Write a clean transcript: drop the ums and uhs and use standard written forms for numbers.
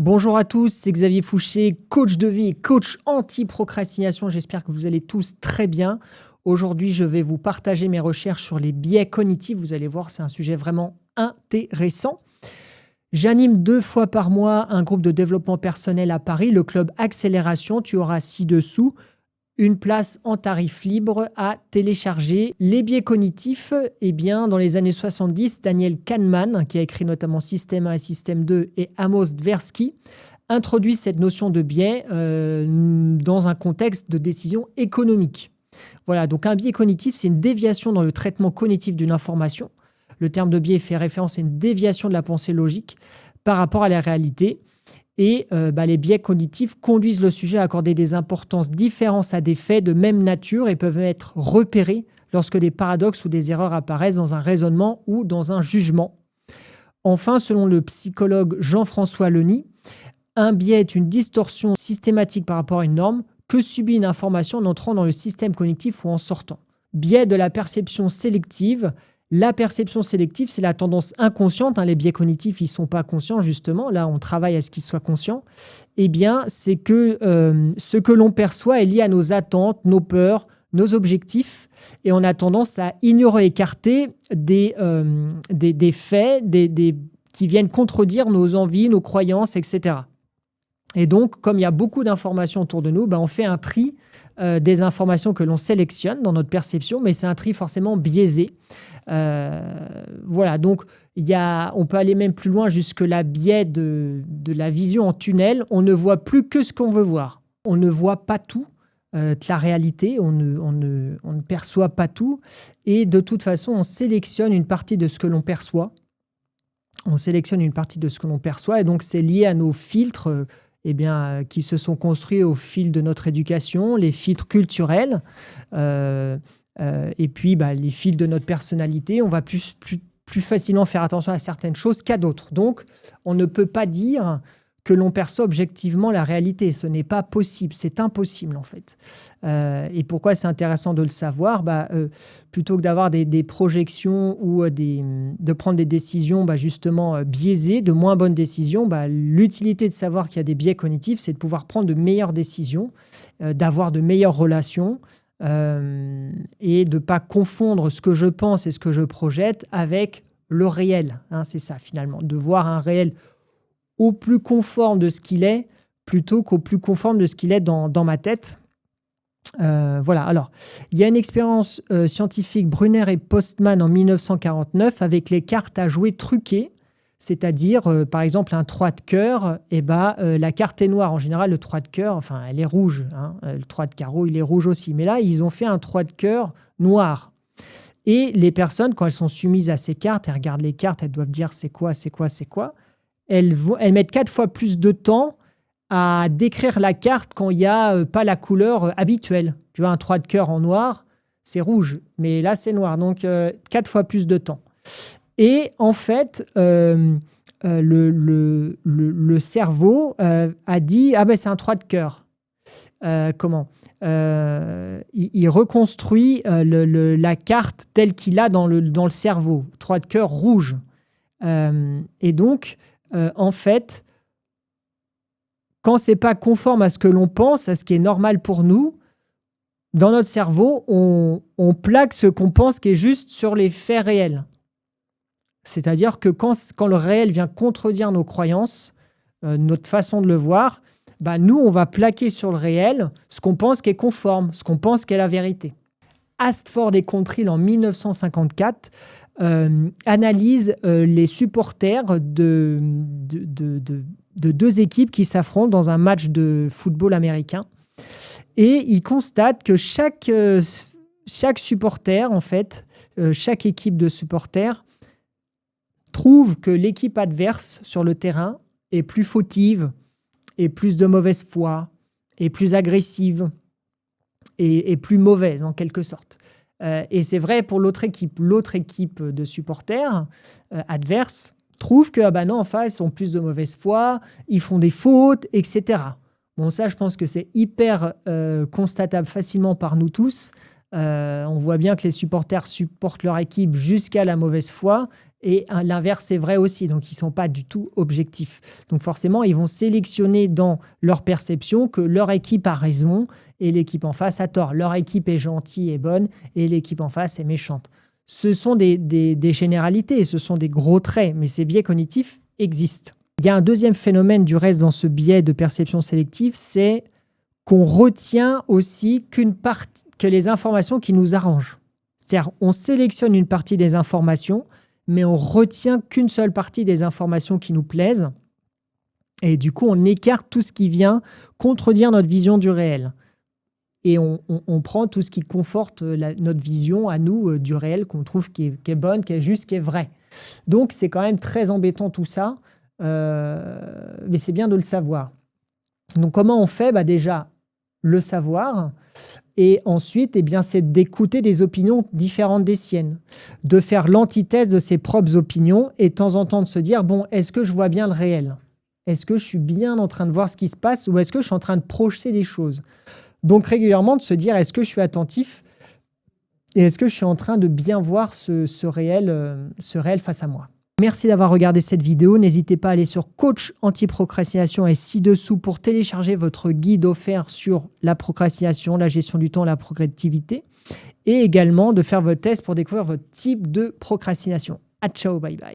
Bonjour à tous, c'est Xavier Fouché, coach de vie et coach anti-procrastination. J'espère que vous allez tous très bien. Aujourd'hui, je vais vous partager mes recherches sur les biais cognitifs. Vous allez voir, c'est un sujet vraiment intéressant. J'anime 2 fois par mois un groupe de développement personnel à Paris, le club Accélération. Tu auras ci-dessous une place en tarif libre à télécharger. Les biais cognitifs, dans les années 70, Daniel Kahneman, qui a écrit notamment Système 1 et Système 2, et Amos Tversky, introduit cette notion de biais dans un contexte de décision économique. Voilà, donc un biais cognitif, c'est une déviation dans le traitement cognitif d'une information. Le terme de biais fait référence à une déviation de la pensée logique par rapport à la réalité. Et les biais cognitifs conduisent le sujet à accorder des importances différentes à des faits de même nature et peuvent être repérés lorsque des paradoxes ou des erreurs apparaissent dans un raisonnement ou dans un jugement. Enfin, selon le psychologue Jean-François Leny, un biais est une distorsion systématique par rapport à une norme que subit une information en entrant dans le système cognitif ou en sortant. Biais de la perception sélective. La perception sélective, c'est la tendance inconsciente. Les biais cognitifs, ils ne sont pas conscients, justement. Là, on travaille à ce qu'ils soient conscients. C'est que ce que l'on perçoit est lié à nos attentes, nos peurs, nos objectifs. Et on a tendance à ignorer, écarter des faits qui viennent contredire nos envies, nos croyances, etc. Et donc, comme il y a beaucoup d'informations autour de nous, on fait un tri des informations que l'on sélectionne dans notre perception, mais c'est un tri forcément biaisé. Donc on peut aller même plus loin jusque la biais de la vision en tunnel. On ne voit plus que ce qu'on veut voir. On ne voit pas tout de la réalité, on ne perçoit pas tout. Et de toute façon, on sélectionne une partie de ce que l'on perçoit. Et donc c'est lié à nos filtres qui se sont construits au fil de notre éducation, les filtres culturels, les filtres de notre personnalité. On va plus facilement faire attention à certaines choses qu'à d'autres. Donc, on ne peut pas dire que l'on perçoit objectivement la réalité. Ce n'est pas possible, c'est impossible en fait. Et pourquoi c'est intéressant de le savoir ? Plutôt que d'avoir des projections ou de prendre des décisions justement biaisées, de moins bonnes décisions, l'utilité de savoir qu'il y a des biais cognitifs, c'est de pouvoir prendre de meilleures décisions, d'avoir de meilleures relations et de ne pas confondre ce que je pense et ce que je projette avec le réel. C'est ça finalement, de voir un réel au plus conforme de ce qu'il est, plutôt qu'au plus conforme de ce qu'il est dans ma tête. Alors, il y a une expérience scientifique, Brunner et Postman en 1949, avec les cartes à jouer truquées, c'est-à-dire, par exemple, un 3 de cœur, la carte est noire. En général, le 3 de cœur, elle est rouge. Le 3 de carreau, il est rouge aussi. Mais là, ils ont fait un 3 de cœur noir. Et les personnes, quand elles sont soumises à ces cartes, elles regardent les cartes, elles doivent dire c'est quoi. Elles mettent 4 fois plus de temps à décrire la carte quand il n'y a pas la couleur habituelle. Tu vois, un 3 de cœur en noir, c'est rouge, mais là, c'est noir. Donc, 4 fois plus de temps. Et en fait, le cerveau a dit « Ah c'est un 3 de cœur ». Il reconstruit la carte telle qu'il a dans le cerveau. 3 de cœur rouge. Et donc, en fait, quand c'est pas conforme à ce que l'on pense, à ce qui est normal pour nous, dans notre cerveau, on plaque ce qu'on pense qui est juste sur les faits réels. C'est-à-dire que quand le réel vient contredire nos croyances, notre façon de le voir, nous, on va plaquer sur le réel ce qu'on pense qui est conforme, ce qu'on pense qui est la vérité. Astford et Contrill, en 1954, analyse les supporters de 2 équipes qui s'affrontent dans un match de football américain. Et il constate que chaque supporter, en fait, chaque équipe de supporters trouve que l'équipe adverse sur le terrain est plus fautive, est plus de mauvaise foi, est plus agressive et plus mauvaise en quelque sorte. Et c'est vrai pour l'autre équipe. L'autre équipe de supporters adverse trouve que non, en face, ils ont plus de mauvaise foi, ils font des fautes, etc. Bon, ça, je pense que c'est hyper constatable facilement par nous tous. On voit bien que les supporters supportent leur équipe jusqu'à la mauvaise foi Et l'inverse est vrai aussi, donc ils ne sont pas du tout objectifs. Donc forcément, ils vont sélectionner dans leur perception que leur équipe a raison et l'équipe en face a tort. Leur équipe est gentille et bonne et l'équipe en face est méchante. Ce sont des généralités, ce sont des gros traits, mais ces biais cognitifs existent. Il y a un deuxième phénomène du reste dans ce biais de perception sélective, c'est qu'on retient aussi que les informations qui nous arrangent. C'est-à-dire on sélectionne une partie des informations, mais on retient qu'une seule partie des informations qui nous plaisent. Et du coup, on écarte tout ce qui vient contredire notre vision du réel. Et on prend tout ce qui conforte notre vision à nous du réel qu'on trouve qui est bonne, qui est juste, qui est vraie. Donc, c'est quand même très embêtant tout ça, mais c'est bien de le savoir. Donc, comment on fait ? Déjà, le savoir. Et ensuite, c'est d'écouter des opinions différentes des siennes, de faire l'antithèse de ses propres opinions et de temps en temps de se dire, bon, est-ce que je vois bien le réel ? Est-ce que je suis bien en train de voir ce qui se passe ou est-ce que je suis en train de projeter des choses ? Donc régulièrement de se dire, est-ce que je suis attentif et est-ce que je suis en train de bien voir ce réel face à moi ? Merci d'avoir regardé cette vidéo. N'hésitez pas à aller sur Coach Anti-Procrastination et ci-dessous pour télécharger votre guide offert sur la procrastination, la gestion du temps, la productivité et également de faire votre test pour découvrir votre type de procrastination. Ciao, bye bye.